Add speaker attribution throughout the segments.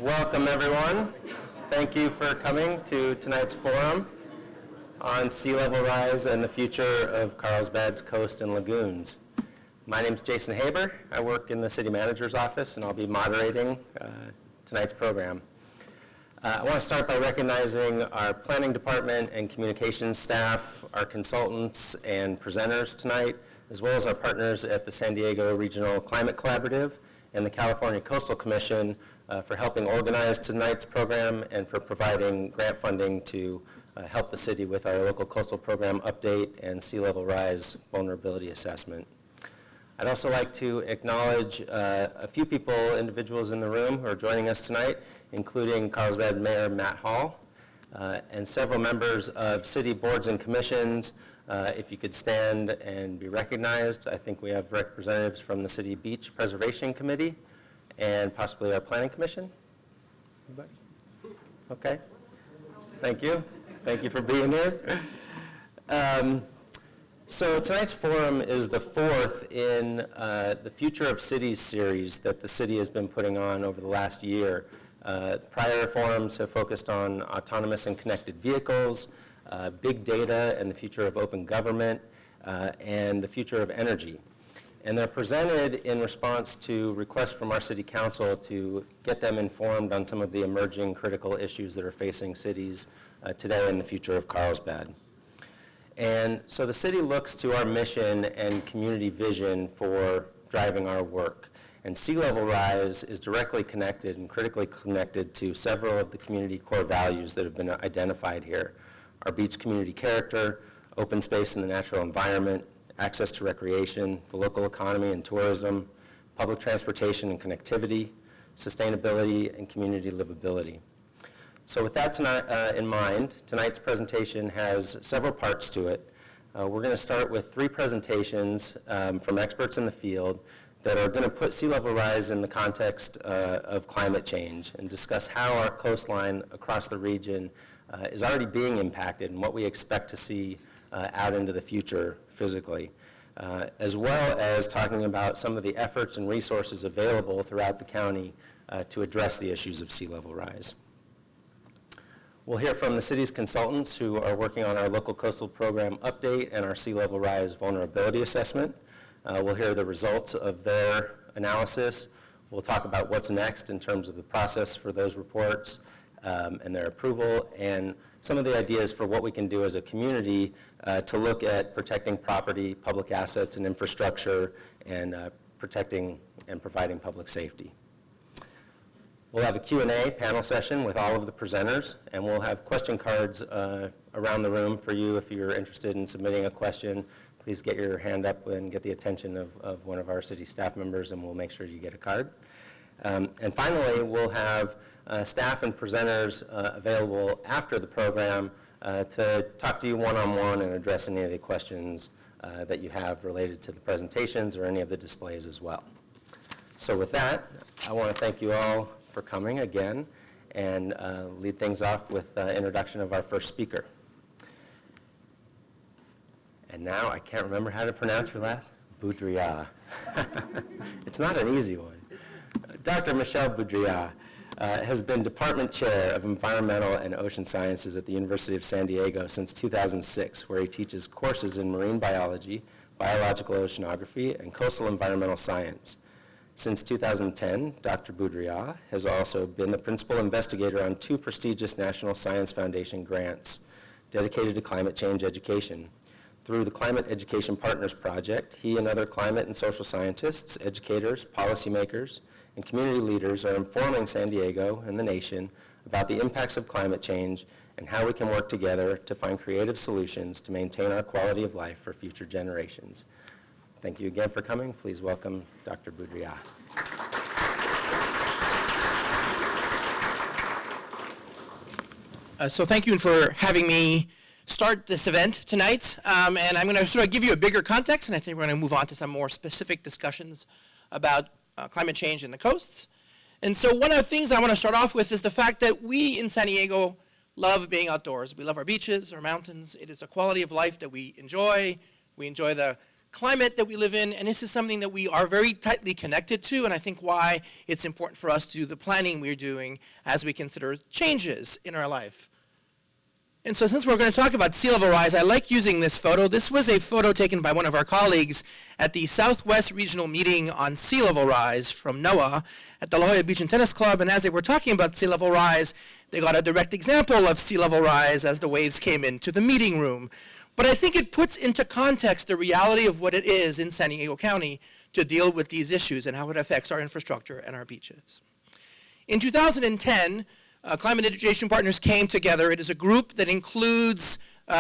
Speaker 1: Welcome, everyone. Thank you for coming to tonight's forum on sea level rise and the future of Carlsbad's coast and lagoons. My name is Jason Haber. I work in the city manager's office, and I'll be moderating tonight's program. I want to start by recognizing our planning department and communications staff, our consultants and presenters tonight, as well as our partners at the San Diego Regional Climate Collaborative and the California Coastal Commission for helping organize tonight's program and for providing grant funding to help the city with our local coastal program update and sea level rise vulnerability assessment. I'd also like to acknowledge a few individuals in the room who are joining us tonight, including Carlsbad Mayor Matt Hall and several members of city boards and commissions. If you could stand and be recognized, I think we have representatives from the City Beach Preservation Committee and possibly our Planning Commission. Anybody? Okay. Thank you. Thank you for being here. So tonight's forum is the fourth in the Future of Cities series that the city has been putting on over the last year. Prior forums have focused on autonomous and connected vehicles, big data and the future of open government, and the future of energy. And they're presented in response to requests from our city council to get them informed on some of the emerging critical issues that are facing cities today and the future of Carlsbad. And so the city looks to our mission and community vision for driving our work. And sea level rise is directly connected and critically connected to several of the community core values that have been identified here. Our beach community character, open space in the natural environment, access to recreation, the local economy and tourism, public transportation and connectivity, sustainability, and community livability. So with that in mind, tonight's presentation has several parts to it. We're going to start with three presentations from experts in the field that are going to put sea level rise in the context of climate change and discuss how our coastline across the region is already being impacted and what we expect to see out into the future physically, as well as talking about some of the efforts and resources available throughout the county to address the issues of sea level rise. We'll hear from the city's consultants who are working on our local coastal program update and our sea level rise vulnerability assessment. We'll hear the results of their analysis. We'll talk about what's next in terms of the process for those reports and their approval, and some of the ideas for what we can do as a community to look at protecting property, public assets, and infrastructure, and protecting and providing public safety. We'll have a Q&A panel session with all of the presenters, and we'll have question cards around the room for you if you're interested in submitting a question. Please get your hand up and get the attention of one of our city staff members, and we'll make sure you get a card. And finally, we'll have staff and presenters available after the program to talk to you one-on-one and address any of the questions that you have related to the presentations or any of the displays as well. So with that, I want to thank you all for coming again and lead things off with introduction of our first speaker. And now I can't remember how to pronounce your last. Boudria. It's not an easy one. Dr. Michelle Boudria has been Department Chair of Environmental and Ocean Sciences at the University of San Diego since 2006, where he teaches courses in marine biology, biological oceanography, and coastal environmental science. Since 2010, Dr. Boudria has also been the principal investigator on two prestigious National Science Foundation grants dedicated to climate change education. Through the Climate Education Partners Project, he and other climate and social scientists, educators, policymakers, and community leaders are informing San Diego and the nation about the impacts of climate change and how we can work together to find creative solutions to maintain our quality of life for future generations. Thank you again for coming. Please welcome Dr. Boudria.
Speaker 2: So thank you for having me start this event tonight. And I'm going to sort of give you a bigger context, and I think we're going to move on to some more specific discussions about climate change in the coasts. And so one of the things I want to start off with is the fact that we in San Diego love being outdoors. We love our beaches, our mountains. It is a quality of life that we enjoy. We enjoy the climate that we live in, and this is something that we are very tightly connected to, and I think why it's important for us to do the planning we're doing as we consider changes in our life. And so since we're going to talk about sea level rise, I like using this photo. This was a photo taken by one of our colleagues at the Southwest Regional Meeting on Sea Level Rise from NOAA at the La Jolla Beach and Tennis Club, and as they were talking about sea level rise, they got a direct example of sea level rise as the waves came into the meeting room. But I think it puts into context the reality of what it is in San Diego County to deal with these issues and how it affects our infrastructure and our beaches. In 2010, Climate Education Partners came together. It is a group that includes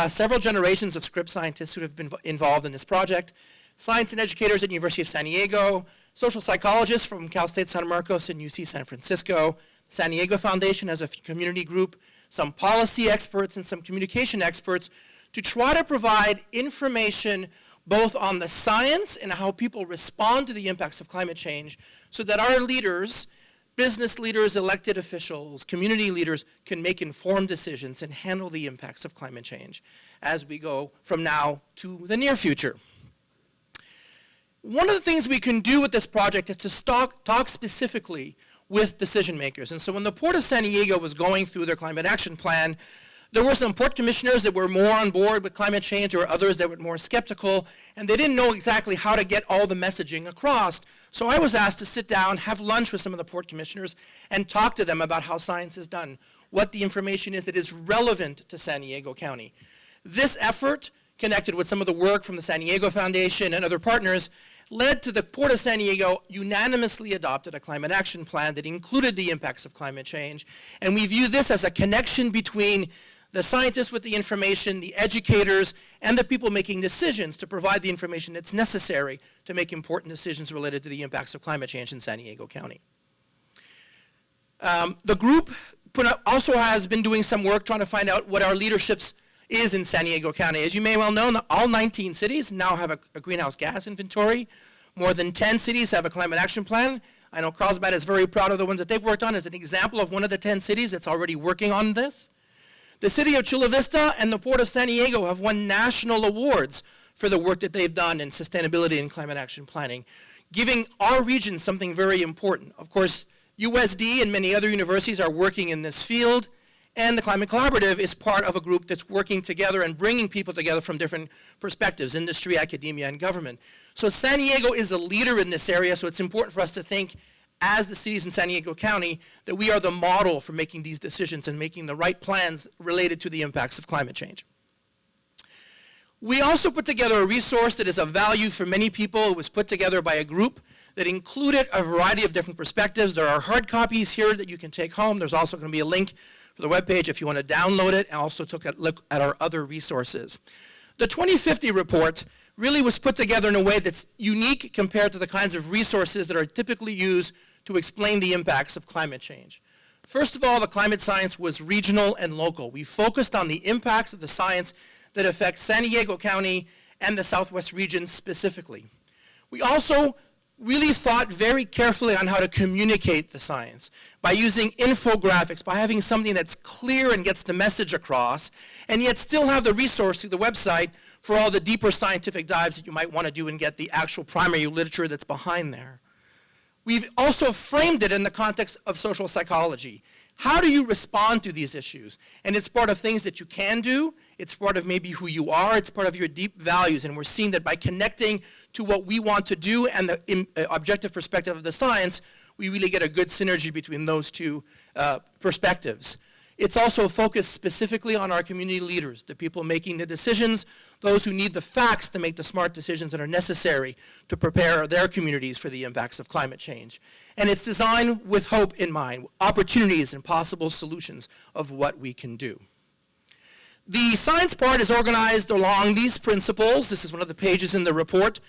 Speaker 2: several generations of Scripps scientists who have been involved in this project, science and educators at the University of San Diego, social psychologists from Cal State San Marcos and UC San Francisco, San Diego Foundation as a community group, some policy experts and some communication experts to try to provide information both on the science and how people respond to the impacts of climate change so that our leaders, business leaders, elected officials, community leaders can make informed decisions and handle the impacts of climate change as we go from now to the near future. One of the things we can do with this project is to talk specifically with decision makers. And so when the Port of San Diego was going through their climate action plan, there were some port commissioners that were more on board with climate change or others that were more skeptical, and they didn't know exactly how to get all the messaging across. So I was asked to sit down, have lunch with some of the port commissioners, and talk to them about how science is done, what the information is that is relevant to San Diego County. This effort, connected with some of the work from the San Diego Foundation and other partners, led to the Port of San Diego unanimously adopted a climate action plan that included the impacts of climate change. And we view this as a connection between the scientists with the information, the educators, and the people making decisions to provide the information that's necessary to make important decisions related to the impacts of climate change in San Diego County. The group also has been doing some work trying to find out what our leadership is in San Diego County. As you may well know, all 19 cities now have a greenhouse gas inventory. More than 10 cities have a climate action plan. I know Carlsbad is very proud of the ones that they've worked on as an example of one of the 10 cities that's already working on this. The city of Chula Vista and the Port of San Diego have won national awards for the work that they've done in sustainability and climate action planning, giving our region something very important. Of course, USD and many other universities are working in this field, and the Climate Collaborative is part of a group that's working together and bringing people together from different perspectives, industry, academia, and government. So San Diego is a leader in this area, so it's important for us to think as the cities in San Diego County that we are the model for making these decisions and making the right plans related to the impacts of climate change. We also put together a resource that is of value for many people. It was put together by a group that included a variety of different perspectives. There are hard copies here that you can take home. There's also going to be a link to the webpage if you want to download it, and also look at our other resources. The 2050 report really was put together in a way that's unique compared to the kinds of resources that are typically used to explain the impacts of climate change. First of all, the climate science was regional and local. We focused on the impacts of the science that affects San Diego County and the Southwest region specifically. We also really thought very carefully on how to communicate the science by using infographics, by having something that's clear and gets the message across, and yet still have the resource through the website for all the deeper scientific dives that you might want to do and get the actual primary literature that's behind there. We've also framed it in the context of social psychology. How do you respond to these issues? And it's part of things that you can do. It's part of maybe who you are. It's part of your deep values. And we're seeing that by connecting to what we want to do and the objective perspective of the science, we really get a good synergy between those two perspectives. It's also focused specifically on our community leaders, the people making the decisions, those who need the facts to make the smart decisions that are necessary to prepare their communities for the impacts of climate change. And it's designed with hope in mind, opportunities and possible solutions of what we can do. The science part is organized along these principles. This is one of the pages in the report.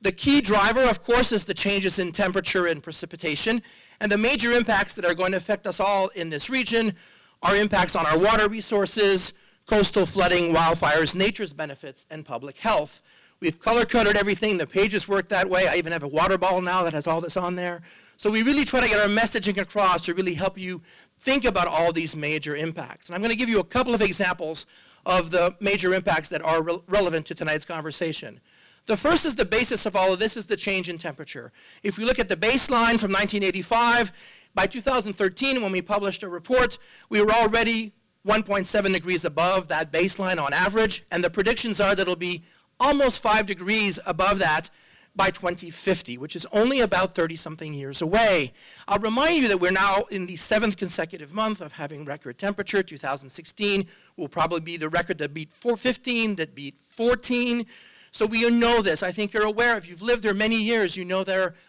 Speaker 2: The key driver, of course, is the changes in temperature and precipitation, and the major impacts that are going to affect us all in this region are impacts on our water resources, coastal flooding, wildfires, nature's benefits, and public health. We've color-coded everything. The pages work that way. I even have a water bottle now that has all this on there. So we really try to get our messaging across to really help you think about all these major impacts. And I'm going to give you a couple of examples of the major impacts that are relevant to tonight's conversation. The first is the basis of all of this is the change in temperature. If we look at the baseline from 1985, by 2013, when we published a report, we were already 1.7 degrees above that baseline on average, and the predictions are that it'll be almost 5 degrees above that by 2050, which is only about 30-something years away. I'll remind you that we're now in the 7th consecutive month of having record temperature. 2016 will probably be the record that beat 415, that beat 14. So we know this. I think you're aware, if you've lived there many years, you know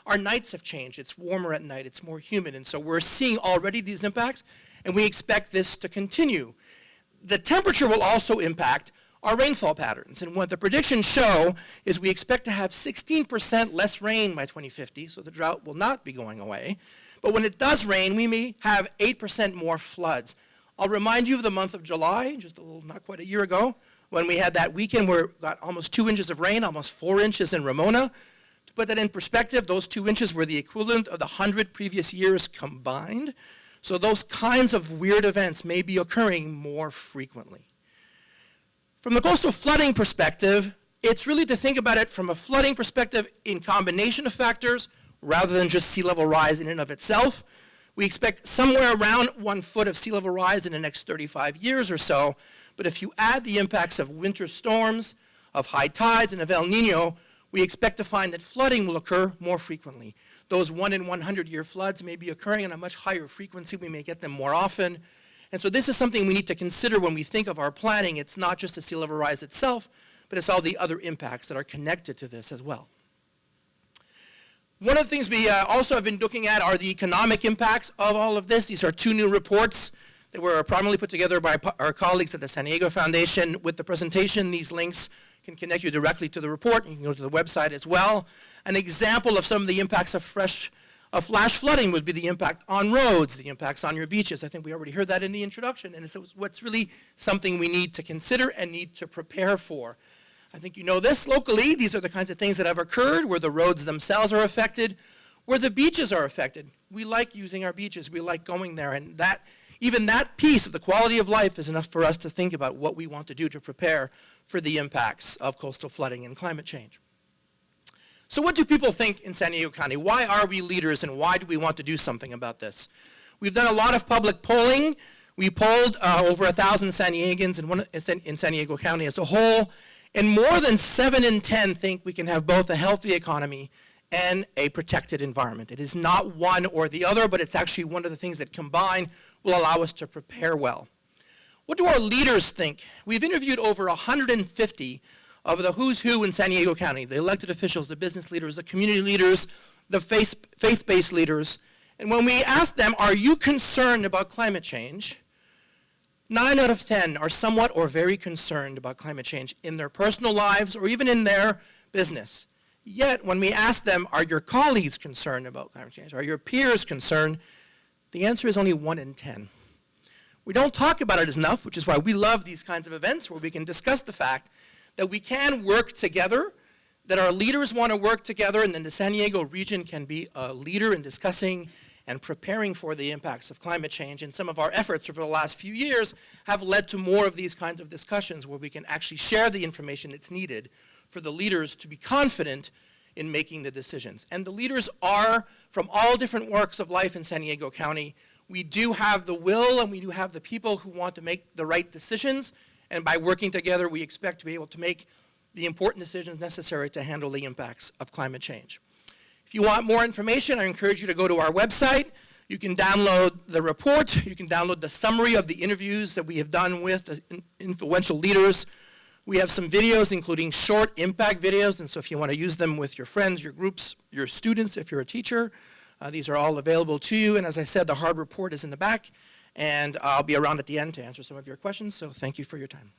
Speaker 2: our nights have changed. It's warmer at night, it's more humid, and so we're seeing already these impacts, and we expect this to continue. The temperature will also impact our rainfall patterns, and what the predictions show is we expect to have 16% less rain by 2050, so the drought will not be going away. But when it does rain, we may have 8% more floods. I'll remind you of the month of July, just not quite a year ago, when we had that weekend where we got almost 2 inches of rain, almost 4 inches in Ramona. To put that in perspective, those 2 inches were the equivalent of the 100 previous years combined. So those kinds of weird events may be occurring more frequently. From the coastal flooding perspective, it's really to think about it from a flooding perspective in combination of factors rather than just sea level rise in and of itself. We expect somewhere around 1 foot of sea level rise in the next 35 years or so, but if you add the impacts of winter storms, of high tides, and of El Nino, we expect to find that flooding will occur more frequently. Those 1 in 100-year floods may be occurring on a much higher frequency. We may get them more often. And so this is something we need to consider when we think of our planning. It's not just the sea level rise itself, but it's all the other impacts that are connected to this as well. One of the things we also have been looking at are the economic impacts of all of this. These are 2 new reports that were primarily put together by our colleagues at the San Diego Foundation. With the presentation, these links can connect you directly to the report. You can go to the website as well. An example of some of the impacts of flash flooding would be the impact on roads, the impacts on your beaches. I think we already heard that in the introduction, and it's what's really something we need to consider and need to prepare for. I think you know this locally. These are the kinds of things that have occurred where the roads themselves are affected, where the beaches are affected. We like using our beaches. We like going there, and even that piece of the quality of life is enough for us to think about what we want to do to prepare for the impacts of coastal flooding and climate change. So what do people think in San Diego County? Why are we leaders, and why do we want to do something about this? We've done a lot of public polling. We polled over 1,000 San Diegans in San Diego County as a whole, and more than 7 in 10 think we can have both a healthy economy and a protected environment. It is not one or the other, but it's actually one of the things that combined will allow us to prepare well. What do our leaders think? We've interviewed over 150 of the who's who in San Diego County, the elected officials, the business leaders, the community leaders, the faith-based leaders. And when we ask them, are you concerned about climate change? 9 out of 10 are somewhat or very concerned about climate change in their personal lives or even in their business. Yet, when we ask them, are your colleagues concerned about climate change? Are your peers concerned? The answer is only 1 in 10. We don't talk about it enough, which is why we love these kinds of events where we can discuss the fact that we can work together, that our leaders want to work together, and then the San Diego region can be a leader in discussing and preparing for the impacts of climate change. And some of our efforts over the last few years have led to more of these kinds of discussions where we can actually share the information that's needed for the leaders to be confident in making the decisions. And the leaders are from all different walks of life in San Diego County. We do have the will and we do have the people who want to make the right decisions. And by working together, we expect to be able to make the important decisions necessary to handle the impacts of climate change. If you want more information, I encourage you to go to our website. You can download the report. You can download the summary of the interviews that we have done with influential leaders. We have some videos, including short impact videos, and so if you want to use them with your friends, your groups, your students, if you're a teacher, these are all available to you. And as I said, the hard report is in the back, and I'll be around at the end to answer some of your questions, so thank you for your time.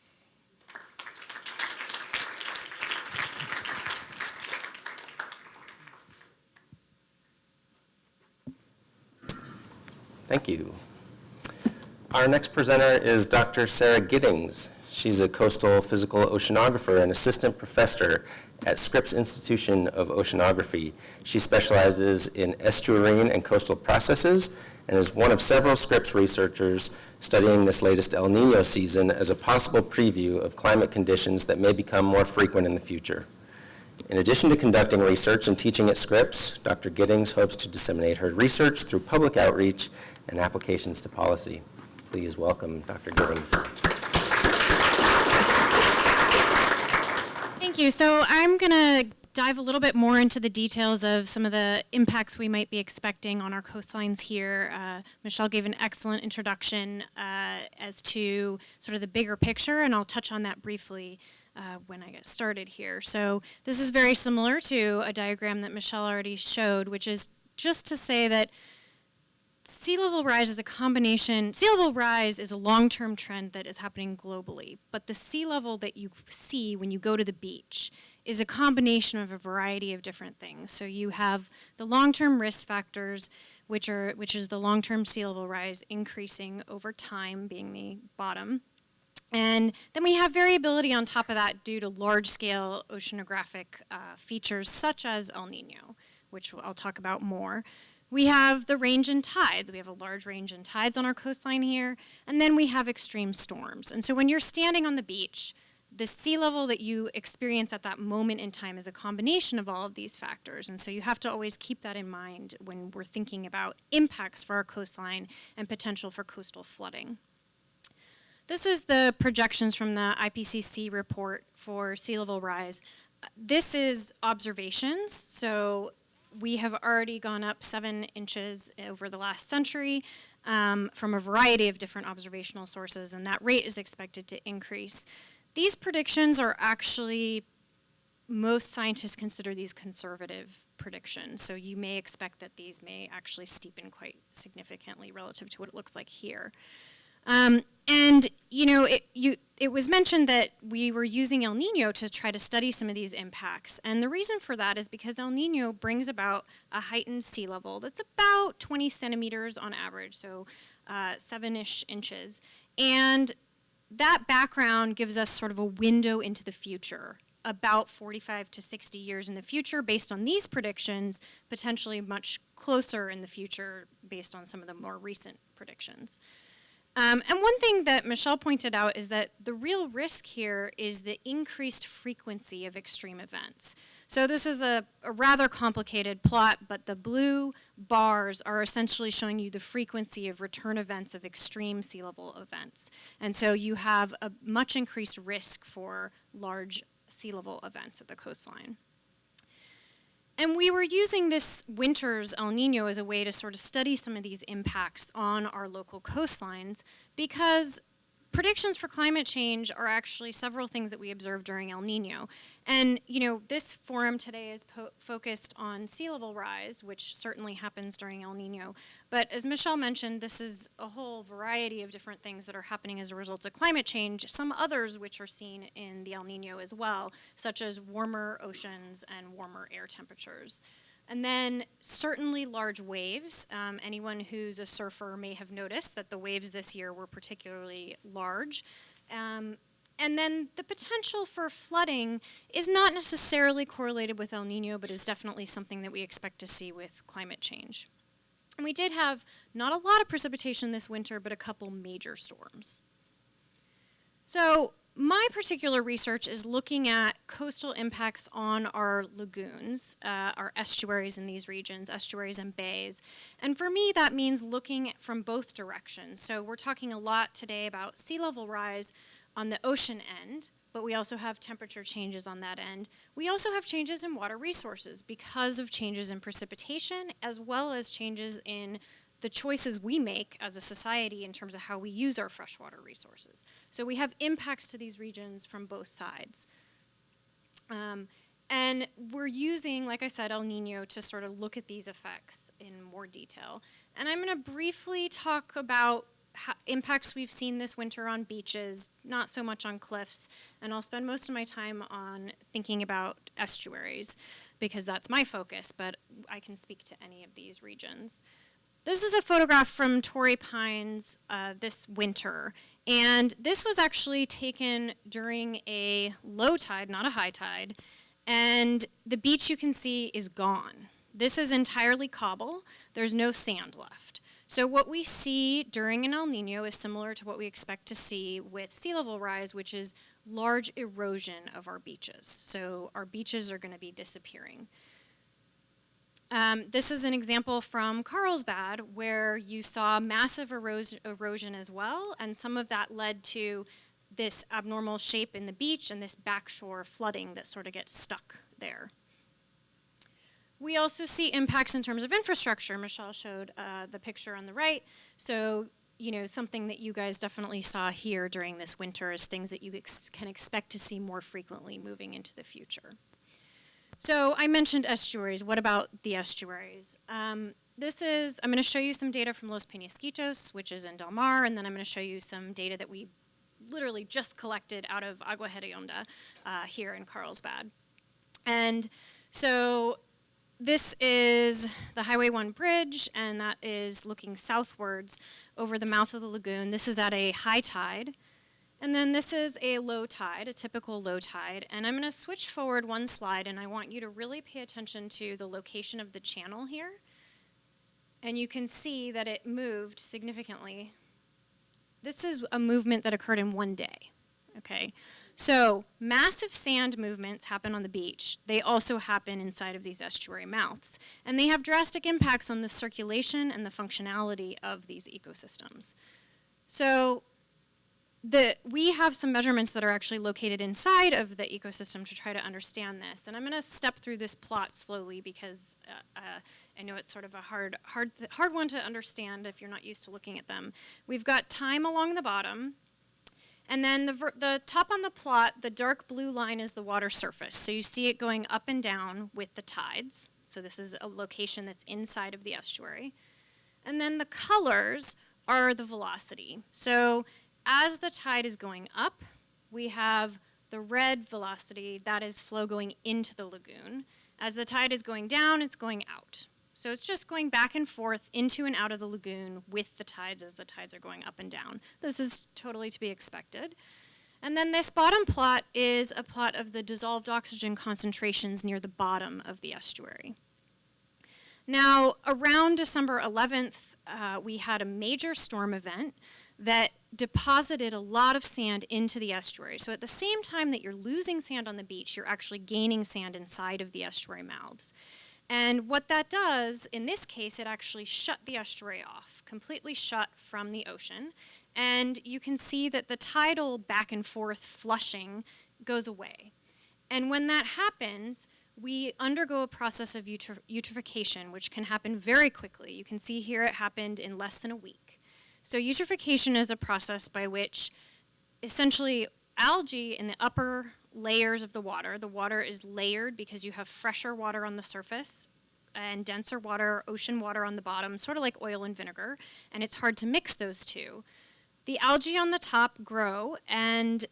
Speaker 1: Thank you. Our next presenter is Dr. Sarah Giddings. She's a coastal physical oceanographer and assistant professor at Scripps Institution of Oceanography. She specializes in estuarine and coastal processes and is one of several Scripps researchers studying this latest El Nino season as a possible preview of climate conditions that may become more frequent in the future. In addition to conducting research and teaching at Scripps, Dr. Giddings hopes to disseminate her research through public outreach and applications to policy. Please welcome Dr. Giddings.
Speaker 3: Thank you. So I'm going to dive a little bit more into the details of some of the impacts we might be expecting on our coastlines here. Michelle gave an excellent introduction as to sort of the bigger picture, and I'll touch on that briefly when I get started here. So this is very similar to a diagram that Michelle already showed, which is just to say that sea level rise is a combination. Sea level rise is a long-term trend that is happening globally, but the sea level that you see when you go to the beach is a combination of a variety of different things. So you have the long-term risk factors, which is the long-term sea level rise increasing over time, being the bottom. And then we have variability on top of that due to large-scale oceanographic features such as El Nino, which I'll talk about more. We have the range in tides. We have a large range in tides on our coastline here. And then we have extreme storms. And so when you're standing on the beach, the sea level that you experience at that moment in time is a combination of all of these factors. And so you have to always keep that in mind when we're thinking about impacts for our coastline and potential for coastal flooding. This is the projections from the IPCC report for sea level rise. This is observations. So we have already gone up 7 inches over the last century from a variety of different observational sources, and that rate is expected to increase. These predictions are actually, most scientists consider these conservative predictions, so you may expect that these may actually steepen quite significantly relative to what it looks like here. And you know, it was mentioned that we were using El Nino to try to study some of these impacts. And the reason for that is because El Nino brings about a heightened sea level that's about 20 centimeters on average, so 7-ish inches. And that background gives us sort of a window into the future, about 45 to 60 years in the future based on these predictions, potentially much closer in the future based on some of the more recent predictions. And one thing that Michelle pointed out is that the real risk here is the increased frequency of extreme events. So this is a rather complicated plot, but the blue bars are essentially showing you the frequency of return events of extreme sea level events. And so you have a much increased risk for large sea level events at the coastline. And we were using this winter's El Nino as a way to sort of study some of these impacts on our local coastlines because predictions for climate change are actually several things that we observed during El Nino. And, you know, this forum today is focused on sea level rise, which certainly happens during El Nino. But as Michelle mentioned, this is a whole variety of different things that are happening as a result of climate change, some others which are seen in the El Nino as well, such as warmer oceans and warmer air temperatures. And then certainly large waves. Anyone who's a surfer may have noticed that the waves this year were particularly large. And then the potential for flooding is not necessarily correlated with El Nino, but is definitely something that we expect to see with climate change. And we did have not a lot of precipitation this winter, but a couple major storms. So my particular research is looking at coastal impacts on our lagoons, our estuaries in these regions, estuaries and bays. And for me, that means looking from both directions. So we're talking a lot today about sea level rise on the ocean end, but we also have temperature changes on that end. We also have changes in water resources because of changes in precipitation, as well as changes in the choices we make as a society in terms of how we use our freshwater resources. So we have impacts to these regions from both sides. And we're using, like I said, El Nino to sort of look at these effects in more detail. And I'm going to briefly talk about impacts we've seen this winter on beaches, not so much on cliffs, and I'll spend most of my time on thinking about estuaries because that's my focus, but I can speak to any of these regions. This is a photograph from Torrey Pines this winter, and this was actually taken during a low tide, not a high tide, and the beach you can see is gone. This is entirely cobble. There's no sand left. So what we see during an El Nino is similar to what we expect to see with sea level rise, which is large erosion of our beaches. So our beaches are going to be disappearing. This is an example from Carlsbad where you saw massive erosion as well, and some of that led to this abnormal shape in the beach and this backshore flooding that sort of gets stuck there. We also see impacts in terms of infrastructure. Michelle showed the picture on the right. So, you know, something that you guys definitely saw here during this winter is things that you can expect to see more frequently moving into the future. So I mentioned estuaries. What about the estuaries? I'm going to show you some data from Los Penasquitos, which is in Del Mar, and then I'm going to show you some data that we literally just collected out of Agua Hedionda here in Carlsbad. And so this is the Highway 1 bridge, and that is looking southwards over the mouth of the lagoon. This is at a high tide. And then this is a low tide, a typical low tide. And I'm going to switch forward one slide, and I want you to really pay attention to the location of the channel here. And you can see that it moved significantly. This is a movement that occurred in one day, okay? So massive sand movements happen on the beach. They also happen inside of these estuary mouths. And they have drastic impacts on the circulation and the functionality of these ecosystems. So we have some measurements that are actually located inside of the ecosystem to try to understand this. And I'm going to step through this plot slowly because I know it's sort of a hard one to understand if you're not used to looking at them. We've got time along the bottom. And then the top on the plot, the dark blue line is the water surface. So you see it going up and down with the tides. So this is a location that's inside of the estuary. And then the colors are the velocity. So as the tide is going up, we have the red velocity, that is flow going into the lagoon. As the tide is going down, it's going out. So it's just going back and forth into and out of the lagoon with the tides as the tides are going up and down. This is totally to be expected. And then this bottom plot is a plot of the dissolved oxygen concentrations near the bottom of the estuary. Now, around December 11th, we had a major storm event that deposited a lot of sand into the estuary. So at the same time that you're losing sand on the beach, you're actually gaining sand inside of the estuary mouths. And what that does, in this case, it actually shut the estuary off, completely shut from the ocean. And you can see that the tidal back and forth flushing goes away. And when that happens, we undergo a process of eutrophication, which can happen very quickly. You can see here it happened in less than a week. So eutrophication is a process by which essentially algae in the upper layers of the water is layered because you have fresher water on the surface and denser water, ocean water on the bottom, sort of like oil and vinegar, and it's hard to mix those two. The algae on the top grow, and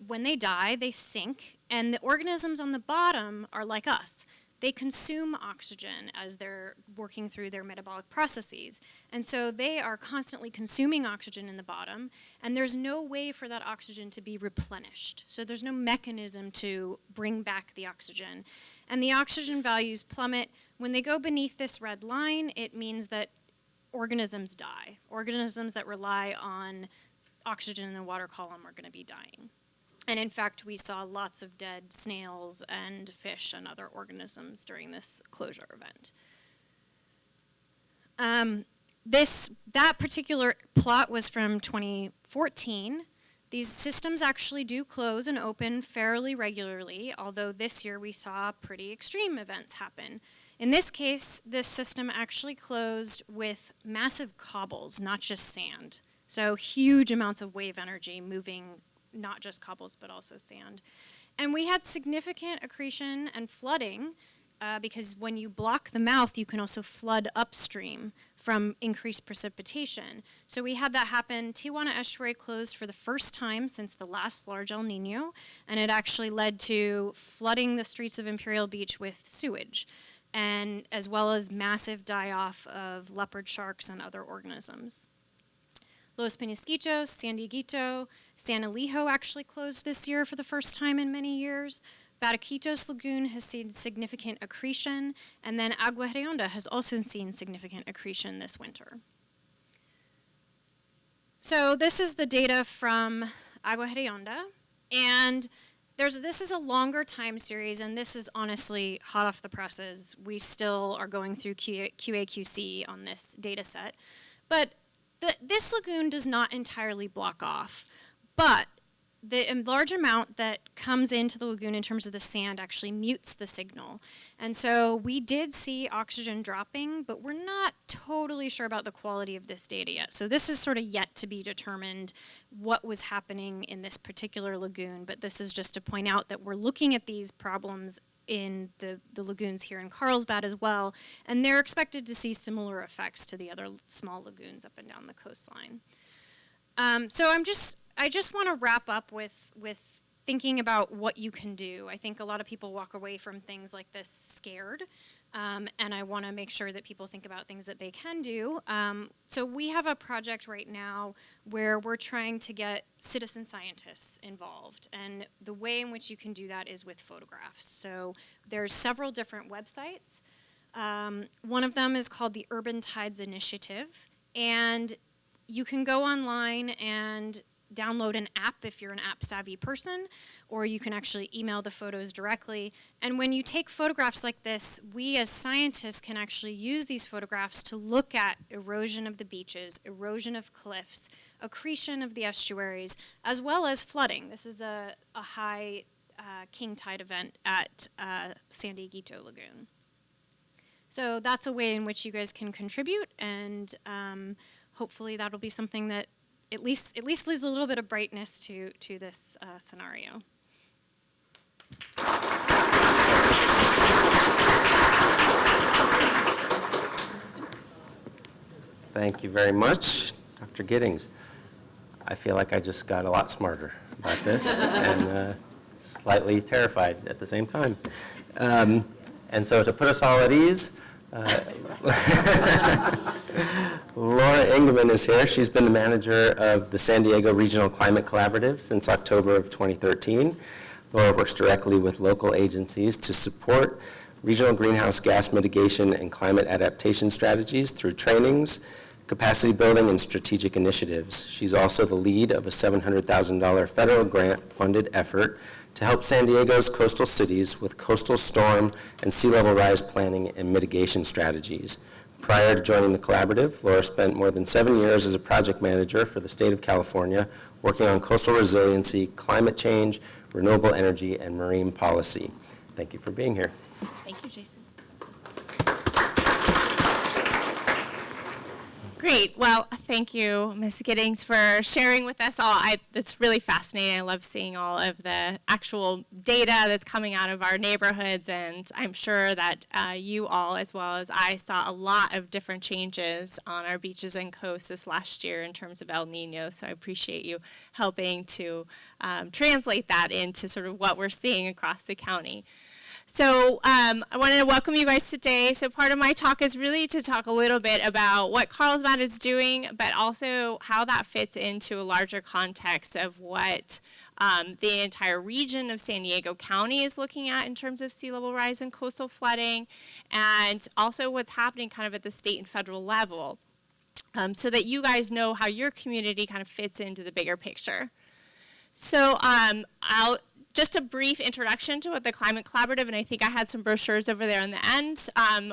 Speaker 3: when they die, they sink, and the organisms on the bottom are like us. They consume oxygen as they're working through their metabolic processes. And so they are constantly consuming oxygen in the bottom, and there's no way for that oxygen to be replenished. So there's no mechanism to bring back the oxygen. And the oxygen values plummet. When they go beneath this red line, it means that organisms die. Organisms that rely on oxygen in the water column are going to be dying. And in fact, we saw lots of dead snails and fish and other organisms during this closure event. That particular plot was from 2014. These systems actually do close and open fairly regularly, although this year we saw pretty extreme events happen. In this case, this system actually closed with massive cobbles, not just sand. So huge amounts of wave energy moving not just cobbles, but also sand. And we had significant accretion and flooding because when you block the mouth, you can also flood upstream from increased precipitation. So we had that happen. Tijuana Estuary closed for the first time since the last large El Nino, and it actually led to flooding the streets of Imperial Beach with sewage, and as well as massive die-off of leopard sharks and other organisms. Los Penasquitos, San Dieguito, San Elijo actually closed this year for the first time in many years. Bataquitos Lagoon has seen significant accretion, and then Agua Hedionda has also seen significant accretion this winter. So this is the data from Agua Hedionda, and this is a longer time series, and this is honestly hot off the presses. We still are going through QA/QC on this data set. But this lagoon does not entirely block off, but the large amount that comes into the lagoon in terms of the sand actually mutes the signal. And so we did see oxygen dropping, but we're not totally sure about the quality of this data yet. So this is sort of yet to be determined what was happening in this particular lagoon, but this is just to point out that we're looking at these problems in the lagoons here in Carlsbad as well, and they're expected to see similar effects to the other small lagoons up and down the coastline. So I just want to wrap up with thinking about what you can do. I think a lot of people walk away from things like this scared, and I want to make sure that people think about things that they can do. So we have a project right now where we're trying to get citizen scientists involved, and the way in which you can do that is with photographs. So there's several different websites. One of them is called the Urban Tides Initiative, and you can go online and download an app if you're an app-savvy person, or you can actually email the photos directly. And when you take photographs like this, we as scientists can actually use these photographs to look at erosion of the beaches, erosion of cliffs, accretion of the estuaries, as well as flooding. This is a high king tide event at San Dieguito Lagoon. So that's a way in which you guys can contribute, and hopefully that'll be something that at least leaves a little bit of brightness to this scenario.
Speaker 1: Thank you very much, Dr. Giddings. I feel like I just got a lot smarter about this and slightly terrified at the same time. And so to put us all at ease, Laura Engelman is here. She's been the manager of the San Diego Regional Climate Collaborative since October of 2013. Laura works directly with local agencies to support regional greenhouse gas mitigation and climate adaptation strategies through trainings, capacity building, and strategic initiatives. She's also the lead of a $700,000 federal grant-funded effort to help San Diego's coastal cities with coastal storm and sea level rise planning and mitigation strategies. Prior to joining the collaborative, Laura spent more than 7 years as a project manager for the state of California, working on coastal resiliency, climate change, renewable energy, and marine policy. Thank you for being here.
Speaker 4: Thank you, Jason. Great. Well, thank you, Ms. Giddings, for sharing with us all. It's really fascinating. I love seeing all of the actual data that's coming out of our neighborhoods, and I'm sure that you all, as well as I, saw a lot of different changes on our beaches and coasts this last year in terms of El Nino, so I appreciate you helping to translate that into sort of what we're seeing across the county. So I wanted to welcome you guys today. So part of my talk is really to talk a little bit about what Carlsbad is doing, but also how that fits into a larger context of what the entire region of San Diego County is looking at in terms of sea level rise and coastal flooding, and also what's happening kind of at the state and federal level, so that you guys know how your community kind of fits into the bigger picture. So just a brief introduction to what the Climate Collaborative, and I think I had some brochures over there on the end.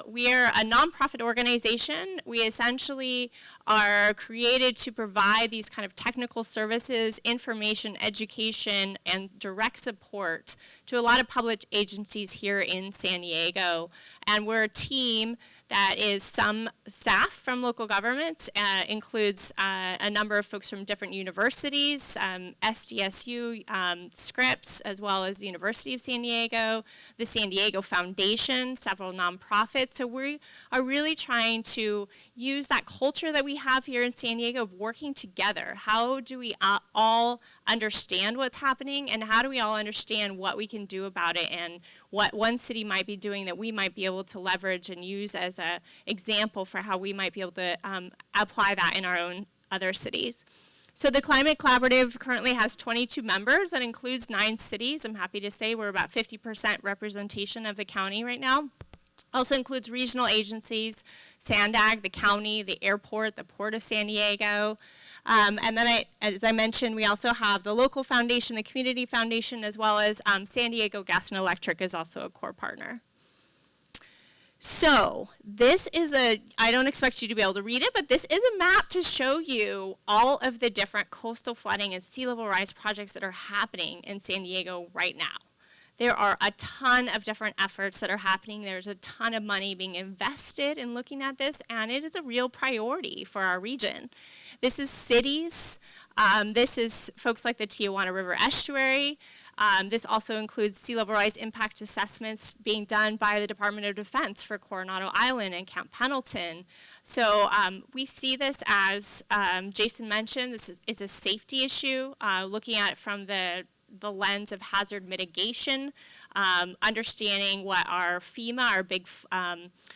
Speaker 4: We are a nonprofit organization. We essentially are created to provide these kind of technical services, information, education, and direct support to a lot of public agencies here in San Diego. And we're a team that is some staff from local governments, includes a number of folks from different universities, SDSU, Scripps, as well as the University of San Diego, the San Diego Foundation, several nonprofits. So we are really trying to use that culture that we have here in San Diego of working together. How do we all understand what's happening, and how do we all understand what we can do about it, and what one city might be doing that we might be able to leverage and use as an example for how we might be able to apply that in our own other cities. So the Climate Collaborative currently has 22 members. That includes 9 cities. I'm happy to say we're about 50% representation of the county right now. Also includes regional agencies, SANDAG, the county, the airport, the Port of San Diego, And then, as I mentioned, we also have the local foundation, the community foundation, as well as San Diego Gas and Electric is also a core partner. So this is I don't expect you to be able to read it, but this is a map to show you all of the different coastal flooding and sea level rise projects that are happening in San Diego right now. There are a ton of different efforts that are happening. There's a ton of money being invested in looking at this, and it is a real priority for our region. This is cities. This is folks like the Tijuana River Estuary. This also includes sea level rise impact assessments being done by the Department of Defense for Coronado Island and Camp Pendleton. So we see this as, Jason mentioned, this is a safety issue, looking at it from the lens of hazard mitigation, understanding what our FEMA,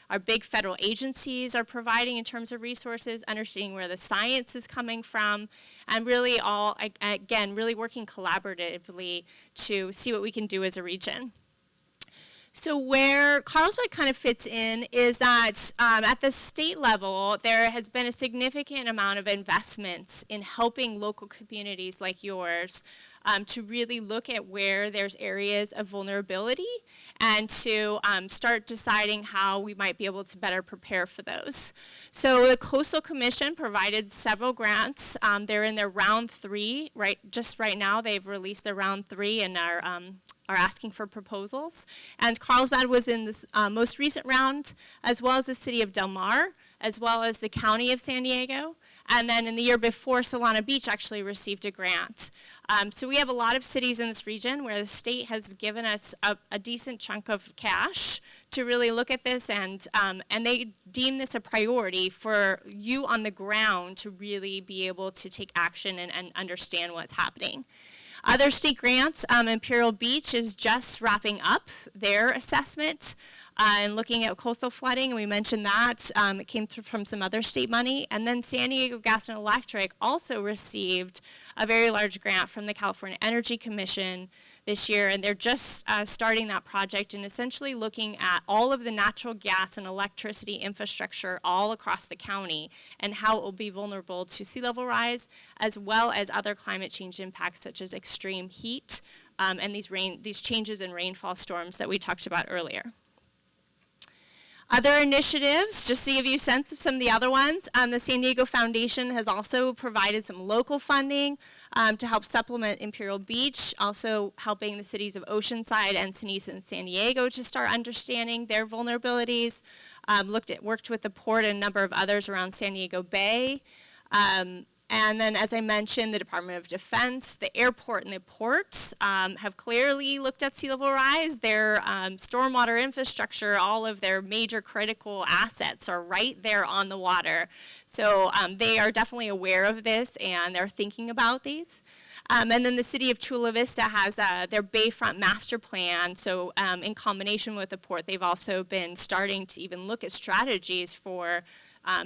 Speaker 4: our big federal agencies are providing in terms of resources, understanding where the science is coming from, and really really working collaboratively to see what we can do as a region. So where Carlsbad kind of fits in is that at the state level, there has been a significant amount of investments in helping local communities like yours to really look at where there's areas of vulnerability and to start deciding how we might be able to better prepare for those. So the Coastal Commission provided several grants. They're in their round 3, just right now they've released their round 3 and are asking for proposals. And Carlsbad was in this most recent round, as well as the city of Del Mar, as well as the county of San Diego. And then in the year before, Solana Beach actually received a grant. So we have a lot of cities in this region where the state has given us a decent chunk of cash to really look at this, and they deem this a priority for you on the ground to really be able to take action and understand what's happening. Other state grants, Imperial Beach is just wrapping up their assessment and looking at coastal flooding, and we mentioned that. It came through from some other state money. And then San Diego Gas and Electric also received a very large grant from the California Energy Commission this year, and they're just starting that project and essentially looking at all of the natural gas and electricity infrastructure all across the county and how it will be vulnerable to sea level rise, as well as other climate change impacts such as extreme heat and these changes in rainfall storms that we talked about earlier. Other initiatives, just to give you a sense of some of the other ones, the San Diego Foundation has also provided some local funding to help supplement Imperial Beach, also helping the cities of Oceanside, Encinitas, and San Diego to start understanding their vulnerabilities, worked with the port and a number of others around San Diego Bay. And then, as I mentioned, the Department of Defense, the airport, and the ports have clearly looked at sea level rise. Their stormwater infrastructure, all of their major critical assets are right there on the water. So they are definitely aware of this, and they're thinking about these. And then the city of Chula Vista has their Bayfront master plan. So in combination with the port, they've also been starting to even look at strategies for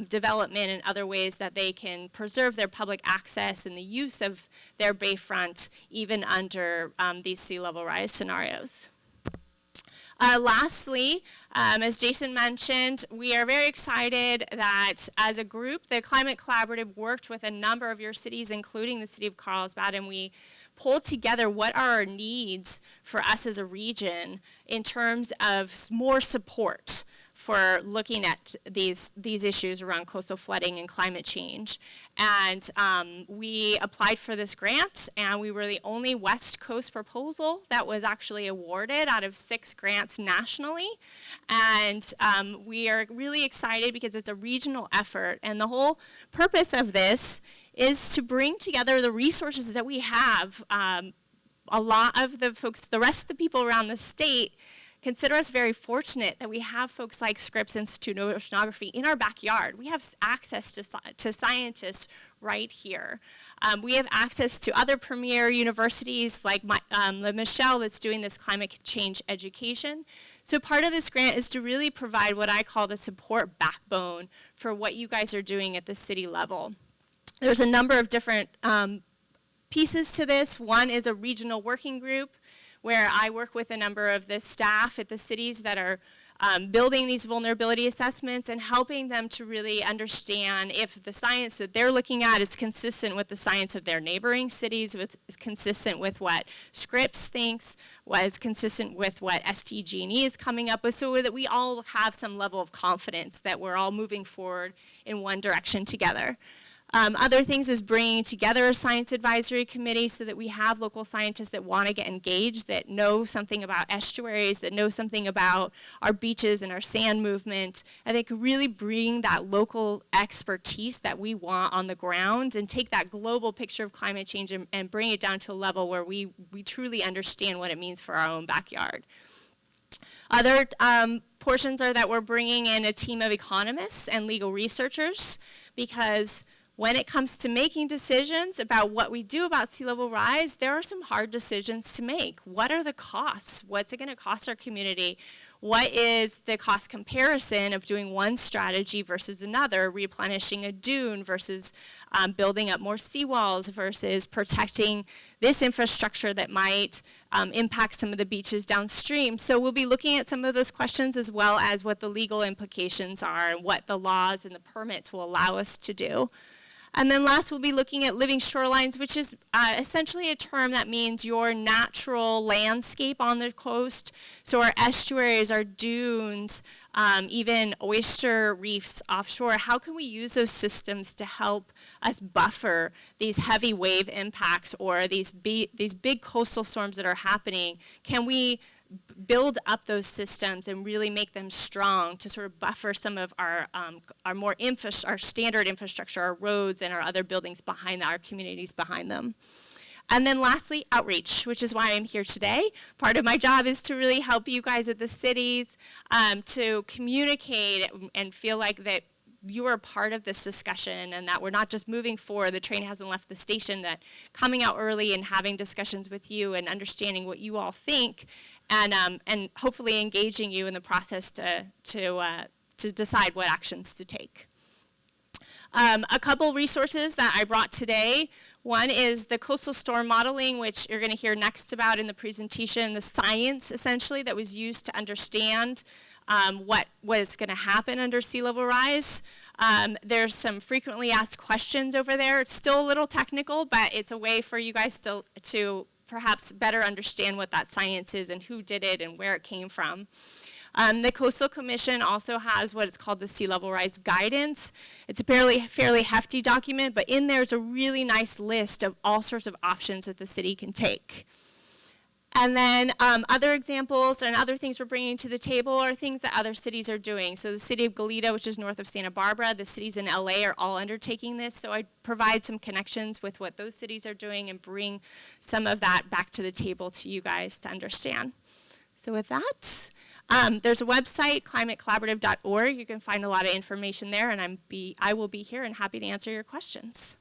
Speaker 4: development and other ways that they can preserve their public access and the use of their bayfront even under these sea level rise scenarios. Lastly, as Jason mentioned, we are very excited that as a group, the Climate Collaborative worked with a number of your cities, including the city of Carlsbad, and we pulled together what are our needs for us as a region in terms of more support for looking at these issues around coastal flooding and climate change. And we applied for this grant, and we were the only West Coast proposal that was actually awarded out of 6 grants nationally. And we are really excited because it's a regional effort, and the whole purpose of this is to bring together the resources that we have. A lot of the folks, the rest of the people around the state, consider us very fortunate that we have folks like Scripps Institute of Oceanography in our backyard. We have access to scientists right here. We have access to other premier universities like the Michelle that's doing this climate change education. So part of this grant is to really provide what I call the support backbone for what you guys are doing at the city level. There's a number of different pieces to this. One is a regional working group where I work with a number of the staff at the cities that are building these vulnerability assessments and helping them to really understand if the science that they're looking at is consistent with the science of their neighboring cities, is consistent with what Scripps thinks, was consistent with what SDG&E is coming up with, so that we all have some level of confidence that we're all moving forward in one direction together. Other things is bringing together a science advisory committee so that we have local scientists that want to get engaged, that know something about estuaries, that know something about our beaches and our sand movement, and they can really bring that local expertise that we want on the ground and take that global picture of climate change and bring it down to a level where we truly understand what it means for our own backyard. Other portions are that we're bringing in a team of economists and legal researchers, because when it comes to making decisions about what we do about sea level rise, there are some hard decisions to make. What are the costs? What's it going to cost our community? What is the cost comparison of doing one strategy versus another, replenishing a dune versus building up more seawalls versus protecting this infrastructure that might impact some of the beaches downstream? So we'll be looking at some of those questions, as well as what the legal implications are and what the laws and the permits will allow us to do. And then last, we'll be looking at living shorelines, which is essentially a term that means your natural landscape on the coast. So our estuaries, our dunes, even oyster reefs offshore. How can we use those systems to help us buffer these heavy wave impacts or these big coastal storms that are happening? Can we build up those systems and really make them strong to sort of buffer some of our our standard infrastructure, our roads and our other buildings behind our communities behind them? And then lastly, outreach, which is why I'm here today. Part of my job is to really help you guys at the cities to communicate and feel like that you are part of this discussion and that we're not just moving forward, the train hasn't left the station, that coming out early and having discussions with you and understanding what you all think and hopefully engaging you in the process to decide what actions to take. A couple resources that I brought today. One is the coastal storm modeling, which you're going to hear next about in the presentation, the science essentially that was used to understand what was going to happen under sea level rise. There's some frequently asked questions over there. It's still a little technical, but it's a way for you guys to perhaps better understand what that science is and who did it and where it came from. The Coastal Commission also has what is called the Sea Level Rise Guidance. It's a fairly hefty document, but in there's a really nice list of all sorts of options that the city can take. And then other examples and other things we're bringing to the table are things that other cities are doing. So the city of Goleta, which is north of Santa Barbara, the cities in LA are all undertaking this. So I provide some connections with what those cities are doing and bring some of that back to the table to you guys to understand. So with that, there's a website, climatecollaborative.org. You can find a lot of information there, and I will be here and happy to answer your questions.